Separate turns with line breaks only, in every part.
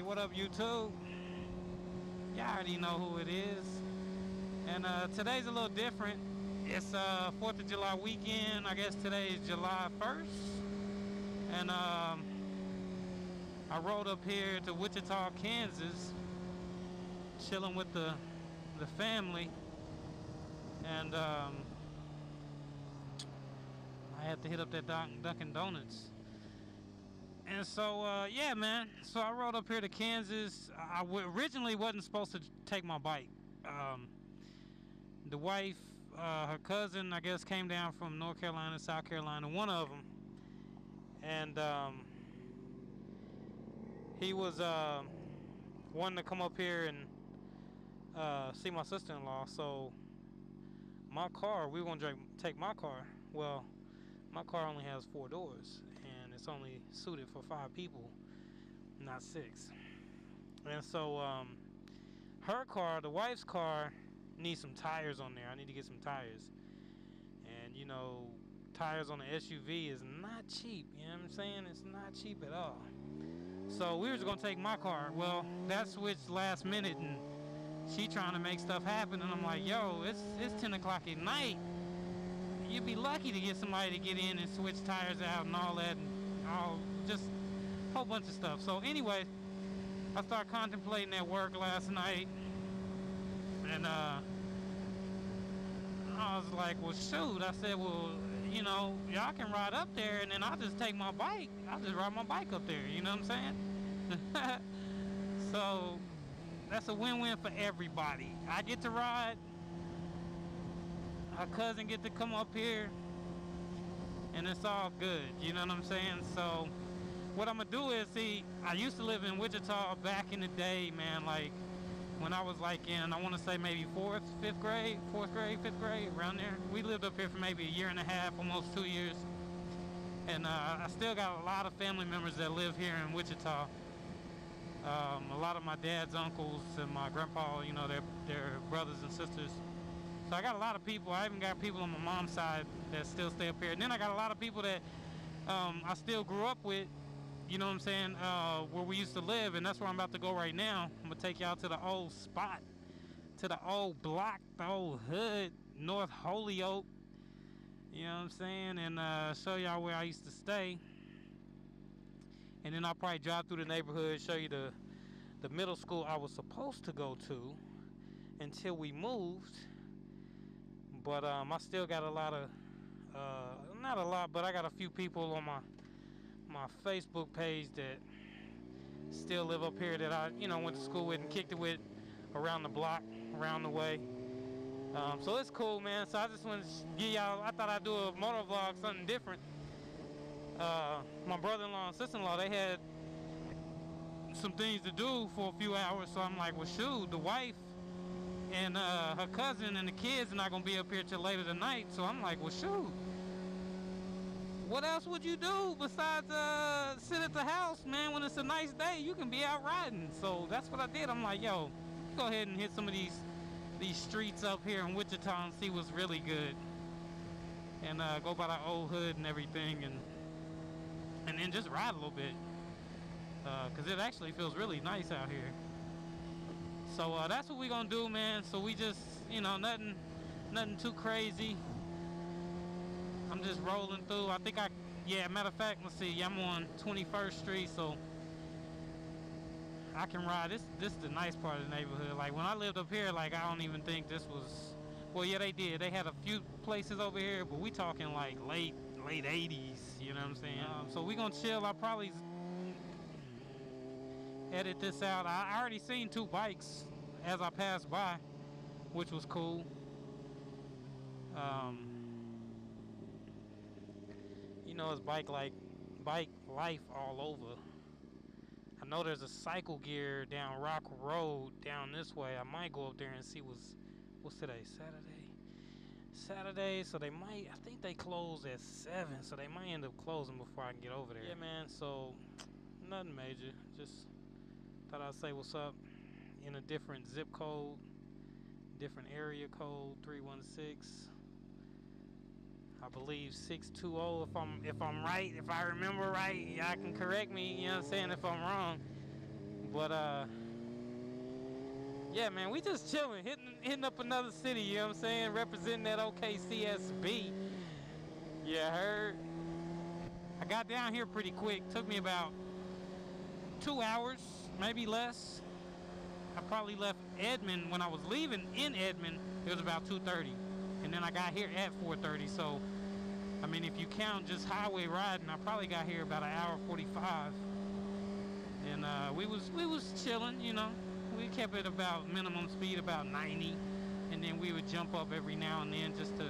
Hey, what up, YouTube? Y'all already know who it is. And today's a little different. It's 4th of July weekend. I guess today is July 1st. And I rode up here to Wichita, Kansas, chilling with the family. And I had to hit up that Dunkin' Donuts. And so, yeah, man. So I rode up here to Kansas. I originally wasn't supposed to take my bike. The wife, her cousin, I guess, came down from North Carolina, South Carolina, one of them. And he was wanting to come up here and see my sister-in-law. So my car, we were going to take my car. Well, my car only has 4 doors, and it's only suited for 5 people, not 6. And so her car, the wife's car, needs some tires on there. I need to get some tires. And you know, tires on an SUV is not cheap. You know what I'm saying? It's not cheap at all. So we were just gonna take my car. Well, that switched last minute, and she trying to make stuff happen. And I'm like, yo, it's 10 o'clock at night. You'd be lucky to get somebody to get in and switch tires out and all that, and all, just a whole bunch of stuff. So anyway, I started contemplating at work last night, and I was like, well, shoot. I said, well, you know, y'all can ride up there, and then I'll just take my bike. I'll just ride my bike up there. You know what I'm saying? So that's a win-win for everybody. I get to ride. Her cousin get to come up here, and it's all good. You know what I'm saying? So what I'm gonna do is, see, I used to live in Wichita back in the day, man. Like when I was like in, I want to say maybe 4th grade, 5th grade, around there. We lived up here for maybe a year and a half, almost 2 years. And I still got a lot of family members that live here in Wichita. A lot of my dad's uncles and my grandpa, you know, they're brothers and sisters. So I got a lot of people. I even got people on my mom's side that still stay up here. And then I got a lot of people that I still grew up with, you know what I'm saying, where we used to live. And that's where I'm about to go right now. I'm going to take y'all to the old spot, to the old block, the old hood, North Holyoke. You know what I'm saying? And show y'all where I used to stay. And then I'll probably drive through the neighborhood, show you the middle school I was supposed to go to until we moved. But I still got a lot of, not a lot, but I got a few people on my Facebook page that still live up here that I, you know, went to school with and kicked it with around the block, around the way. So it's cool, man. So I just want to give y'all, I thought I'd do a motor vlog, something different. My brother-in-law and sister-in-law, they had some things to do for a few hours. So I'm like, well, shoot, the wife and her cousin and the kids are not gonna be up here till later tonight. So I'm like, well, shoot, what else would you do besides sit at the house, man? When it's a nice day, you can be out riding. So that's what I did. I'm like, yo, go ahead and hit some of these streets up here in Wichita and see what's really good, and go by the old hood and everything, and then just ride a little bit, because it actually feels really nice out here. So that's what we gonna do, man. So we just, you know, nothing too crazy. I'm just rolling through. I think yeah, matter of fact, let's see, I'm on 21st Street, so I can ride. This is the nice part of the neighborhood. Like when I lived up here, like I don't even think this was, well, yeah, they did. They had a few places over here, but we talking like late 80s, you know what I'm saying? So we gonna chill. I'll probably edit this out. I already seen 2 bikes as I passed by, which was cool. You know, it's bike life all over. I know there's a cycle gear down Rock Road down this way. I might go up there and see what's today, Saturday, so they might, I think they close at 7, so they might end up closing before I can get over there. Yeah, man, so nothing major, just thought I'd say what's up in a different zip code, different area code, 316, I believe 620, if I'm right, if I remember right. Y'all can correct me, you know what I'm saying, if I'm wrong. But yeah, man, we just chilling, hitting up another city, you know what I'm saying? Representing that OKCSB. Yeah, heard. I got down here pretty quick. Took me about 2 hours, maybe less. I probably left Edmond when I was leaving in Edmond. It was about 2:30, and then I got here at 4:30. So, I mean, if you count just highway riding, I probably got here about an hour 45. And we was chilling, you know. We kept it about minimum speed, about 90, and then we would jump up every now and then just to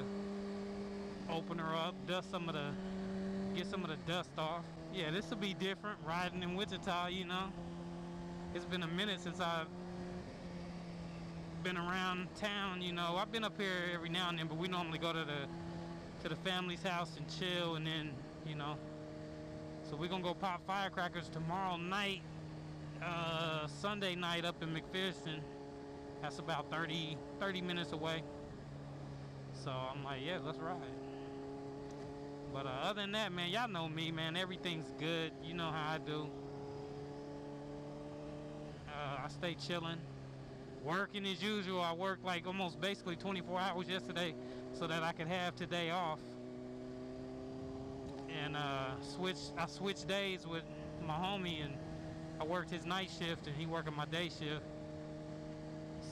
open her up, get some of the dust off. Yeah, this will be different riding in Wichita, you know. It's been a minute since I've been around town, you know. I've been up here every now and then, but we normally go to the family's house and chill, and then, you know. So we're gonna go pop firecrackers tomorrow night, Sunday night up in McPherson. That's about 30 minutes away. So I'm like, yeah, let's ride. But other than that, man, y'all know me, man. Everything's good. You know how I do. I stay chilling. Working as usual. I worked like almost basically 24 hours yesterday so that I could have today off. And I switched days with my homie, and I worked his night shift and he working my day shift.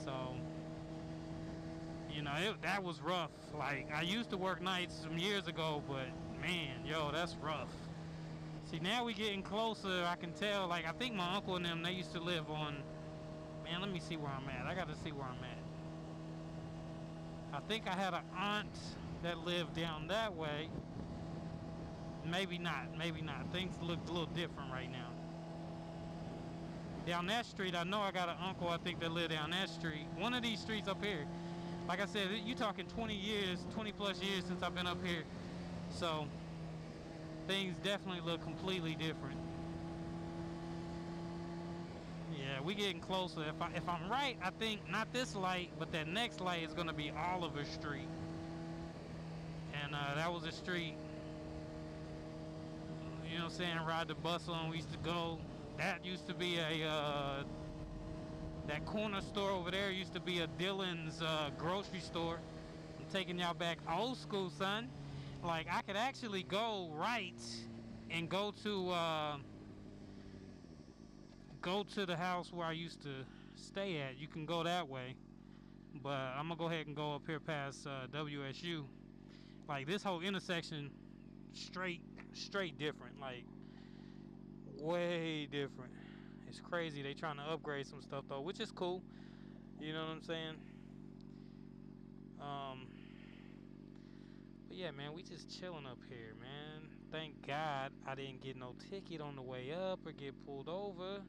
So, you know, that was rough. Like, I used to work nights some years ago, but man, yo, that's rough. See, now we getting closer. I can tell. Like, I think my uncle and them, they used to live on, man, let me see where I'm at. I got to see where I'm at. I think I had an aunt that lived down that way. Maybe not. Things look a little different right now. Down that street, I know I got an uncle, I think, that live down that street. One of these streets up here. Like I said, you talking 20 plus years since I've been up here. So, things definitely look completely different. Yeah, we getting closer. If I'm right, I think not this light, but that next light is going to be Oliver Street. And that was a street, you know what I'm saying, ride the bus on. We used to go. That used to be that corner store over there used to be a Dillon's grocery store. I'm taking y'all back old school, son. Like, I could actually go right and go to the house where I used to stay at. You can go that way, but I'm gonna go ahead and go up here past WSU. Like, this whole intersection, straight different. Like, way different. It's crazy. They trying to upgrade some stuff though, which is cool. You know what I'm saying? But yeah, man, we just chilling up here, man. Thank God I didn't get no ticket on the way up or get pulled over.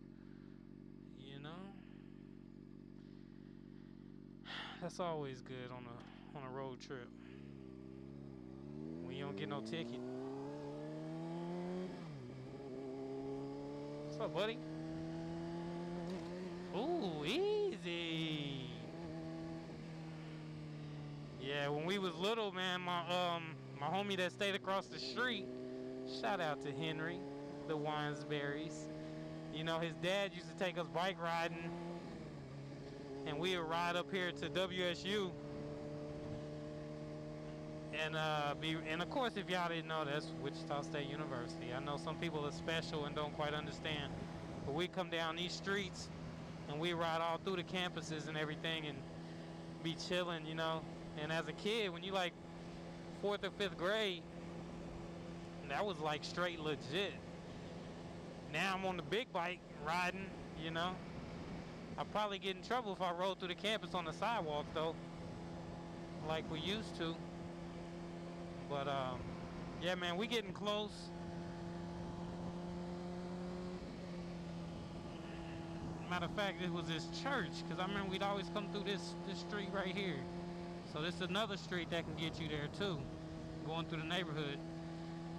You know? That's always good on a road trip. When you don't get no ticket. What's up, buddy? Ooh, easy. Yeah, when we was little, man, my homie that stayed across the street, shout out to Henry, the Winesberries. You know, his dad used to take us bike riding, and we would ride up here to WSU. And of course, if y'all didn't know, that's Wichita State University. I know some people are special and don't quite understand, but we come down these streets and we ride all through the campuses and everything and be chilling, you know. And as a kid, when you like 4th or 5th grade, that was like straight legit. Now I'm on the big bike riding, you know. I'd probably get in trouble if I rode through the campus on the sidewalk though, like we used to. But yeah, man, we getting close. Matter of fact, it was this church, because I remember we'd always come through this street right here. So this is another street that can get you there too, going through the neighborhood.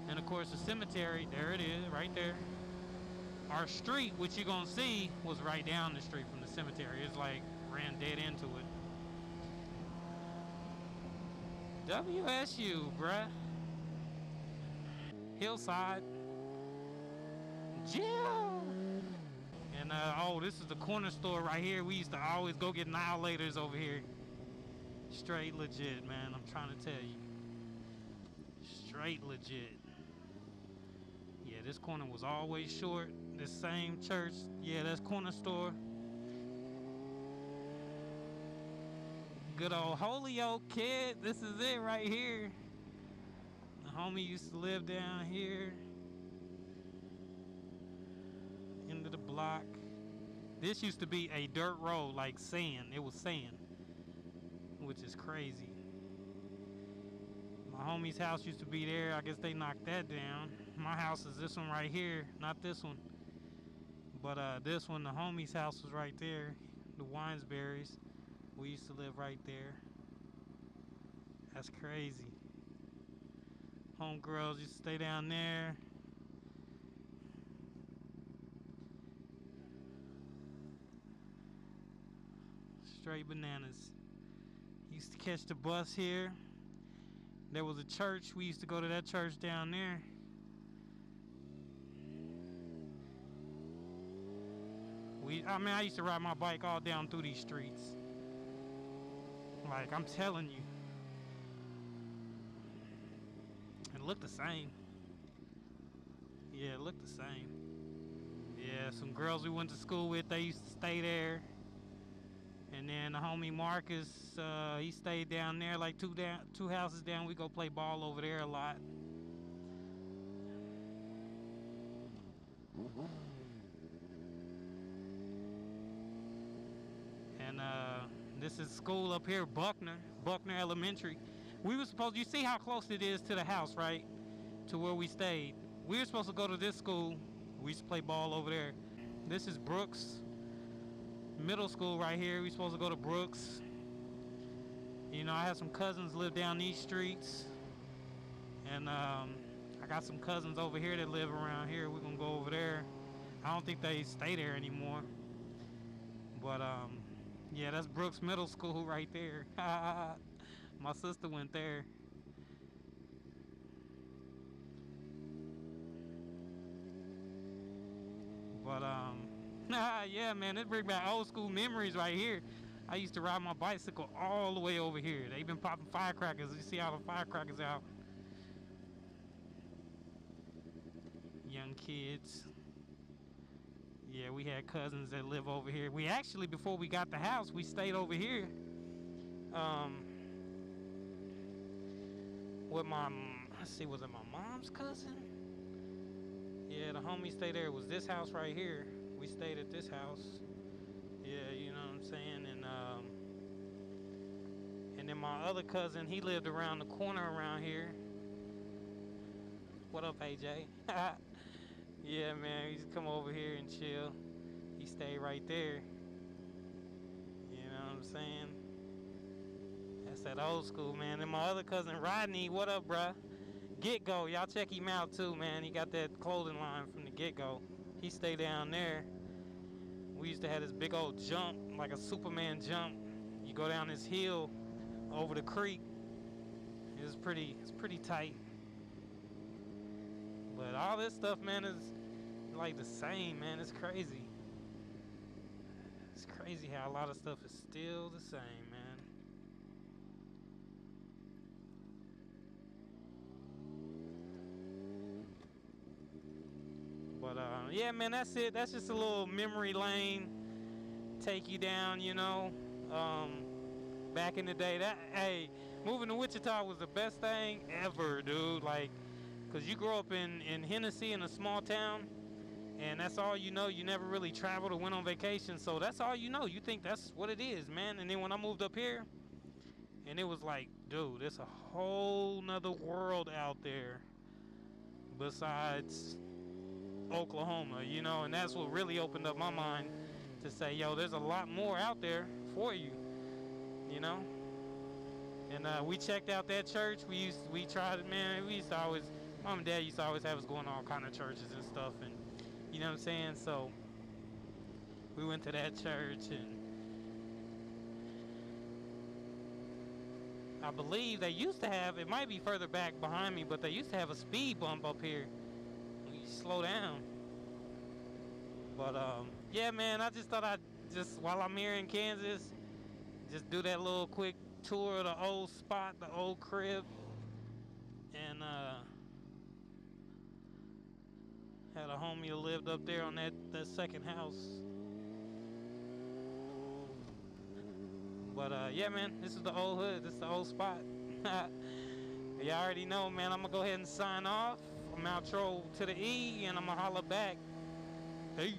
And of course the cemetery, there it is, right there. Our street, which you're gonna see, was right down the street from the cemetery. It's like ran dead into it. WSU, bruh. Hillside. Jill. And And oh, this is the corner store right here. We used to always go get annihilators over here. Straight legit, man. I'm trying to tell you. Straight legit. Yeah, this corner was always short. This same church, yeah, that's corner store. Good old Holyoke, kid. This is it right here. The homie used to live down here. Into the block. This used to be a dirt road, like sand. It was sand, which is crazy. My homie's house used to be there. I guess they knocked that down. My house is this one right here, not this one. But this one, the homie's house was right there. The Winesberries. We used to live right there. That's crazy. Homegirls used to stay down there. Straight bananas. Used to catch the bus here. There was a church. We used to go to that church down there. I used to ride my bike all down through these streets. Like, I'm telling you. It looked the same. Yeah, it looked the same. Yeah, some girls we went to school with, they used to stay there. And then the homie Marcus, he stayed down there, like two houses down. We go play ball over there a lot. And this is school up here, Buckner Elementary. We were supposed, you see how close it is to the house, right? To where we stayed. We were supposed to go to this school. We used to play ball over there. This is Brooks Middle School right here. We supposed to go to Brooks. You know, I have some cousins live down these streets. And I got some cousins over here that live around here. We're gonna go over there. I don't think they stay there anymore. But yeah, that's Brooks Middle School right there. My sister went there. But yeah, man, it brings back old school memories right here. I used to ride my bicycle all the way over here. They've been popping firecrackers. You see all the firecrackers out. Young kids. Yeah, we had cousins that live over here. We actually, before we got the house, we stayed over here. With my, let's see, was it my mom's cousin? Yeah, the homie stayed there. It was this house right here. We stayed at this house. Yeah, you know what I'm saying? And then my other cousin, he lived around the corner around here. What up, AJ? Yeah, man, he used to come over here and chill. He stayed right there. You know what I'm saying? That's that old school, man. And my other cousin, Rodney, what up, bruh? Get Go, y'all check him out too, man. He got that clothing line from the Get Go. He stayed down there. We used to have this big old jump, like a Superman jump. You go down this hill over the creek. It's pretty tight. But all this stuff, man, is like the same, man. It's crazy. It's crazy how a lot of stuff is still the same, man. But yeah, man, that's it. That's just a little memory lane. Take you down, you know. Back in the day, hey, moving to Wichita was the best thing ever, dude. Like, cause you grow up in Hennessy, in a small town, and that's all you know. You never really traveled or went on vacation, so that's all you know. You think that's what it is, man. And then when I moved up here, and it was like, dude, it's a whole nother world out there besides Oklahoma, you know. And that's what really opened up my mind to say, yo, there's a lot more out there for you, you know. And we checked out that church. We tried it, man. We used to always, mom and dad used to always have us going to all kind of churches and stuff, and you know what I'm saying. So we went to that church, and I believe they used to have, it might be further back behind me, but they used to have a speed bump up here. You slow down. But yeah, man, I just thought I'd just, while I'm here in Kansas, just do that little quick tour of the old spot, the old crib, and had a homie who lived up there on that second house. But yeah, man, this is the old hood. This is the old spot. You already know, man. I'm gonna go ahead and sign off. I'm outro to the E, and I'm gonna holler back. Peace.